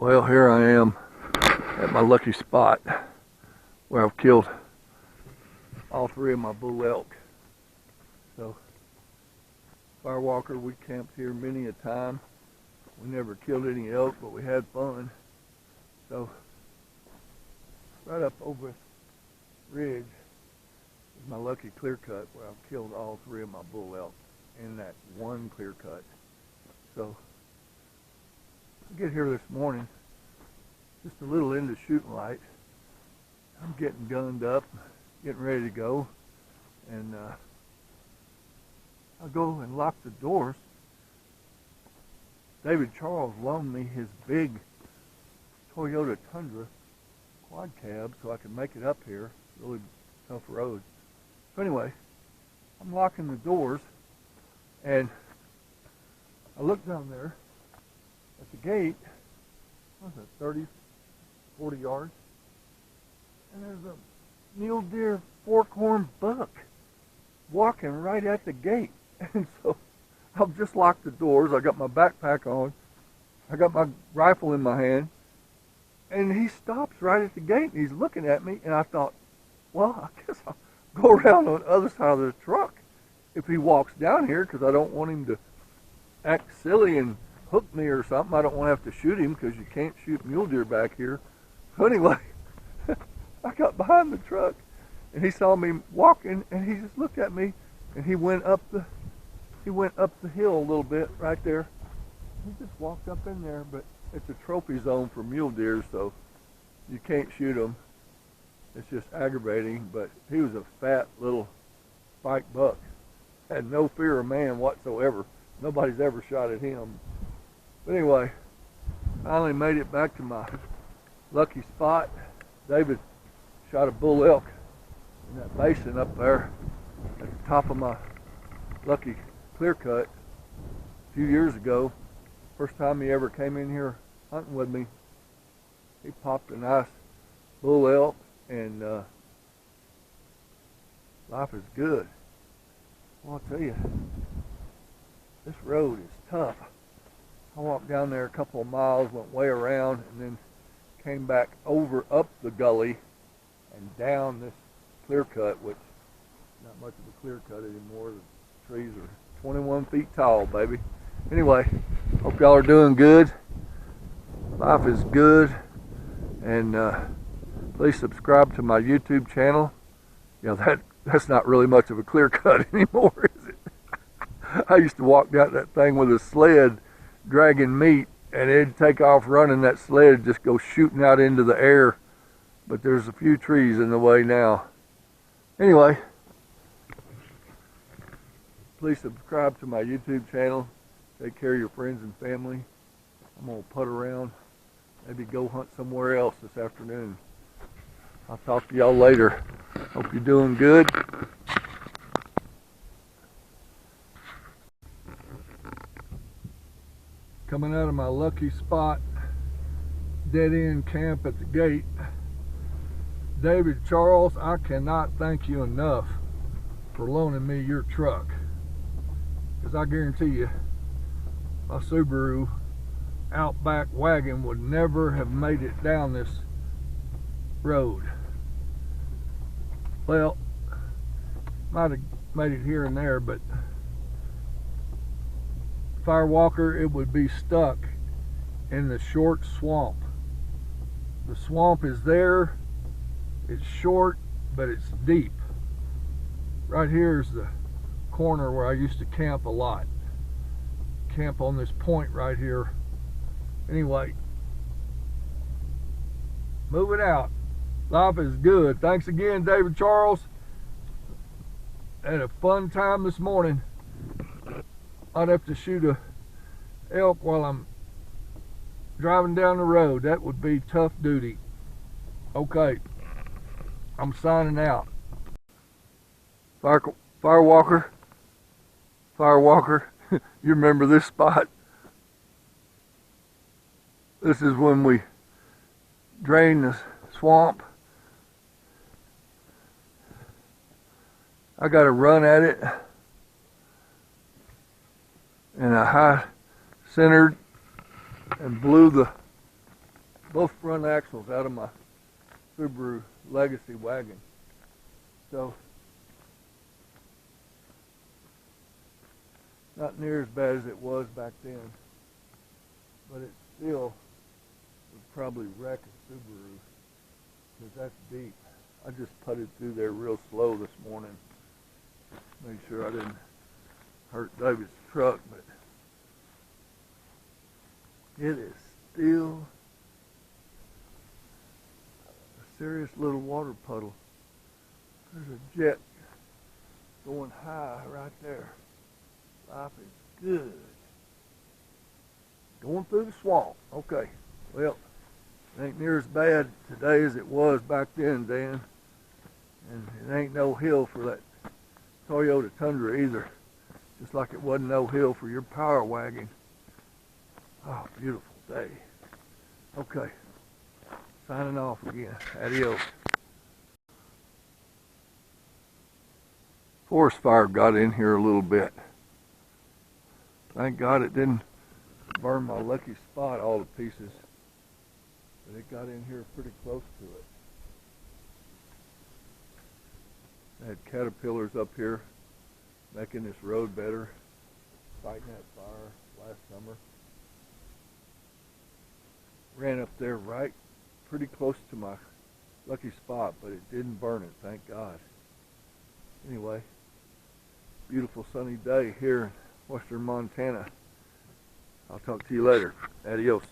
Well, here I am at my lucky spot where I've killed all three of my bull elk. So, Firewalker, we camped here many a time. We never killed any elk, but we had fun. So, right up over this ridge is my lucky clear cut where I've killed all three of my bull elk in that one clear cut. So, I get here this morning, just a little into shooting light. I'm getting gunned up, getting ready to go, and I go and lock the doors. David Charles loaned me his big Toyota Tundra quad cab so I can make it up here. Really tough road. So anyway, I'm locking the doors, and I look down there at the gate. What was it, 30, 40 yards? And there's a mule deer fork-horn buck walking right at the gate. And so I've just locked the doors. I got my backpack on. I got my rifle in my hand. And he stops right at the gate, and he's looking at me. And I thought, well, I guess I'll go around on the other side of the truck if he walks down here, because I don't want him to act silly and hook me or something. I don't want to have to shoot him, because you can't shoot mule deer back here. So anyway, I got behind the truck, and he saw me walking, and he just looked at me, and he went up the hill a little bit right there. He just walked up in there, but it's a trophy zone for mule deer, so you can't shoot them. It's just aggravating, but he was a fat little spike buck. Had no fear of man whatsoever. Nobody's ever shot at him. But anyway, finally made it back to my lucky spot. David shot a bull elk in that basin up there at the top of my lucky clear cut a few years ago. First time he ever came in here hunting with me. He popped a nice bull elk, and life is good. Well, I'll tell you, this road is tough. I walked down there a couple of miles, went way around, and then came back up the gully and down this clear cut, which is not much of a clear cut anymore. The trees are 21 feet tall, baby. Anyway, hope y'all are doing good. Life is good, and please subscribe to my YouTube channel. You know, that's not really much of a clear cut anymore, is it? I used to walk down that thing with a sled dragging meat, and it'd take off running. That sled just go shooting out into the air, but there's a few trees in the way now. Anyway, please subscribe to my YouTube channel. Take care of your friends and family. I'm gonna putt around, maybe go hunt somewhere else this afternoon. I'll talk to y'all later. Hope you're doing good. Coming out of my lucky spot, dead end camp at the gate. David Charles, I cannot thank you enough for loaning me your truck, because I guarantee you my Subaru Outback wagon would never have made it down this road. Well, might have made it here and there, but Firewalker, it would be stuck in the short swamp. The swamp is there, it's short, but it's deep. Right here is the corner where I used to camp a lot. Camp on this point right here. Anyway, moving out. Life is good. Thanks again, David Charles. Had a fun time this morning. I'd have to shoot a elk while I'm driving down the road. That would be tough duty. Okay, I'm signing out. Firewalker, you remember this spot? This is when we drain the swamp. I got to run at it, and I high centered and blew the both front axles out of my Subaru Legacy wagon. So, not near as bad as it was back then, but it still would probably wreck a Subaru, because that's deep. I just putted through there real slow this morning, make sure I didn't hurt David's truck, but it is still a serious little water puddle. There's a jet going high right there. Life is good. Going through the swamp. Okay. Well, it ain't near as bad today as it was back then, Dan. And it ain't no hill for that Toyota Tundra either. Just like it wasn't no hill for your Power Wagon. Oh, beautiful day. Okay. Signing off again. Adios. Forest fire got in here a little bit. Thank God it didn't burn my lucky spot all to pieces. But it got in here pretty close to it. I had caterpillars up here making this road better, fighting that fire last summer. Ran up there right pretty close to my lucky spot, but it didn't burn it, thank God. Anyway, beautiful sunny day here in western Montana. I'll talk to you later. Adios.